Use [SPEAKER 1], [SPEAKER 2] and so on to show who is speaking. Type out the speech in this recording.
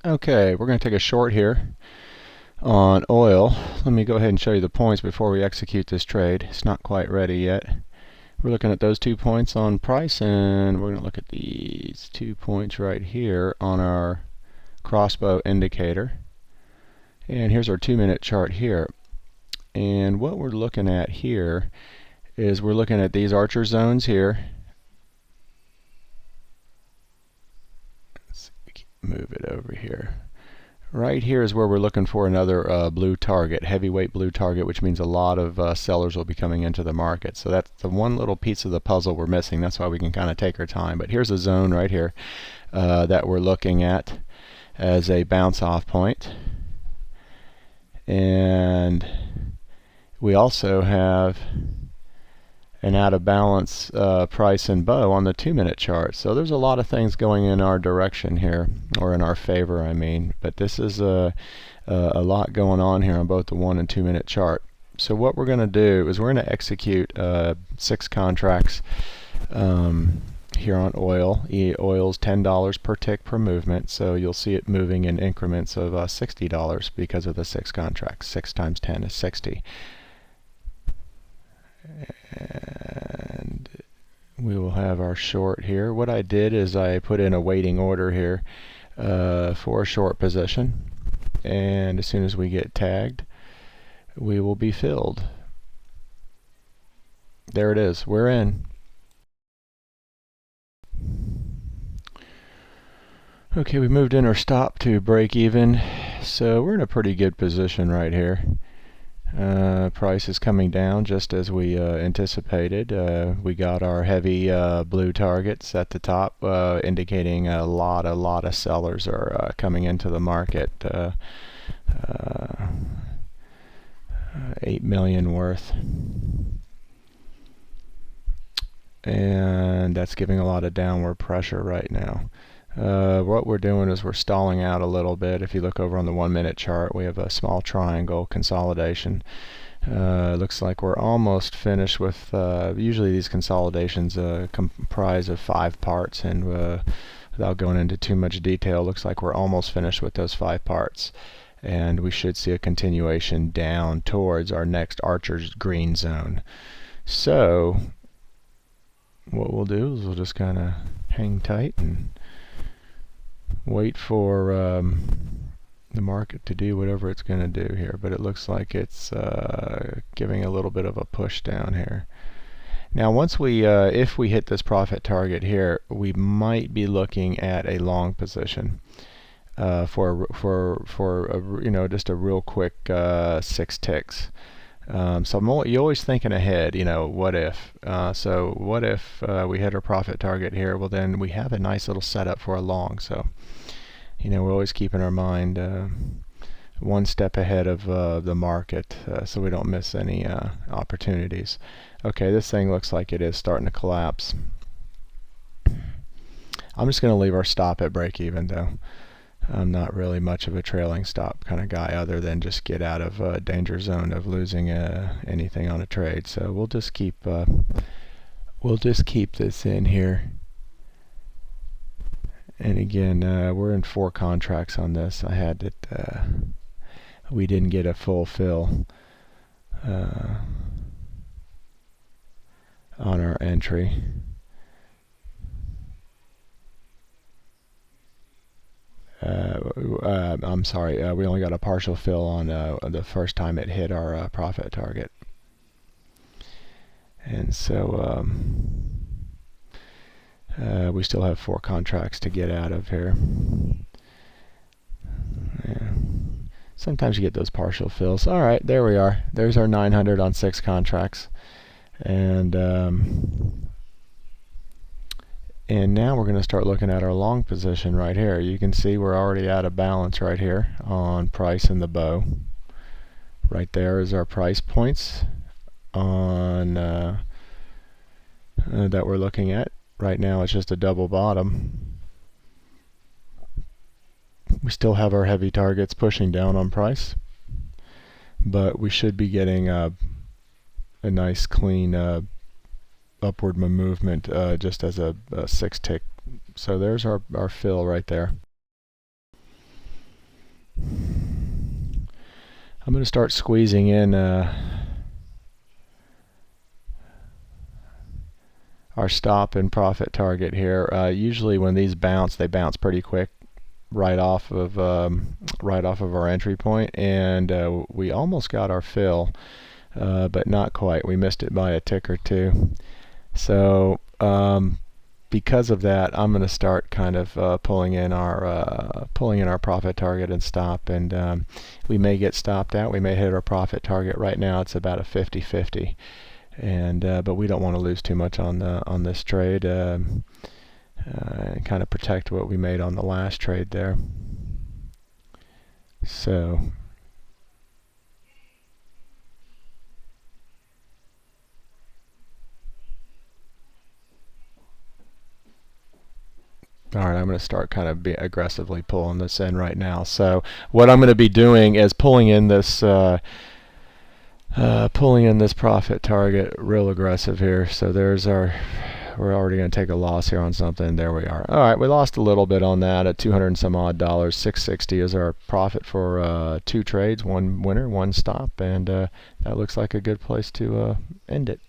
[SPEAKER 1] Okay, we're going to take a short here on oil. Let me go ahead and show you the points before we execute this trade. It's not quite ready yet. We're looking at those 2 points on price, and we're going to look at these 2 points right here on our crossbow indicator. And here's our 2-minute chart here. And what we're looking at here is we're looking at these archer zones here. Let's move it over here. Right here is where we're looking for another blue target, heavyweight blue target, which means a lot of sellers will be coming into the market. So that's the one little piece of the puzzle we're missing. That's why we can kind of take our time. But here's a zone right here that we're looking at as a bounce off point. And we also have an out of balance price and bow on the 2-minute chart. So there's a lot of things going in our direction here, or in our favor, I mean. But this is a lot going on here on both the 1 and 2-minute chart. So what we're going to do is we're going to execute 6 contracts here on oil. Oil's $10 per tick per movement, so you'll see it moving in increments of $60 because of the 6 contracts. 6 times 10 is 60. And we will have our short here. What I did is I put in a waiting order here for a short position, and as soon as we get tagged, we will be filled. There it is. We're in. Okay, we moved in our stop to break even, so we're in a pretty good position right here. Price is coming down just as we anticipated. We got our heavy blue targets at the top, indicating a lot of sellers are coming into the market. 8 million worth, and that's giving a lot of downward pressure right now. What we're doing is we're stalling out a little bit. If you look over on the 1-minute chart, we have a small triangle consolidation. Looks like we're almost finished with, usually these consolidations comprise of 5 parts, and without going into too much detail, looks like we're almost finished with those 5 parts. And we should see a continuation down towards our next Archer's green zone. So what we'll do is we'll just kind of hang tight and wait for the market to do whatever it's going to do here, but it looks like it's giving a little bit of a push down here. Now once we if we hit this profit target here, we might be looking at a long position for just a real quick 6 ticks. So you're always thinking ahead, what if? So what if we hit our profit target here? Well, then we have a nice little setup for a long. So, we're always keeping our mind one step ahead of the market, so we don't miss any opportunities. Okay, this thing looks like it is starting to collapse. I'm just going to leave our stop at break even, though. I'm not really much of a trailing stop kind of guy, other than just get out of danger zone of losing anything on a trade. So we'll just keep this in here. And again, we're in 4 contracts on this. I had it. We didn't get a full fill on our entry. I'm sorry, we only got a partial fill on the first time it hit our profit target. And so we still have 4 contracts to get out of here. Yeah. Sometimes you get those partial fills. All right, there we are. There's our 900 on 6 contracts. And now we're going to start looking at our long position right here. You can see we're already out of balance right here on price and the bow. Right there is our price points on that we're looking at. Right now it's just a double bottom. We still have our heavy targets pushing down on price, but we should be getting a nice clean upward movement just as a 6 tick. So there's our fill right there. I'm going to start squeezing in our stop and profit target here. Usually when these bounce, they bounce pretty quick right off of our entry point, and we almost got our fill, but not quite. We missed it by a tick or two. So because of that, I'm going to start kind of pulling in our profit target and stop, and we may get stopped out. We may hit our profit target. Right now, it's about a 50-50, and but we don't want to lose too much on this trade. Kind of protect what we made on the last trade there. So alright, I'm going to start kind of aggressively pulling this in right now. So what I'm going to be doing is pulling in this profit target real aggressive here. So there's we're already going to take a loss here on something. There we are. All right, we lost a little bit on that at 200 and some odd dollars. 660 is our profit for 2 trades, 1 winner, 1 stop, and that looks like a good place to end it.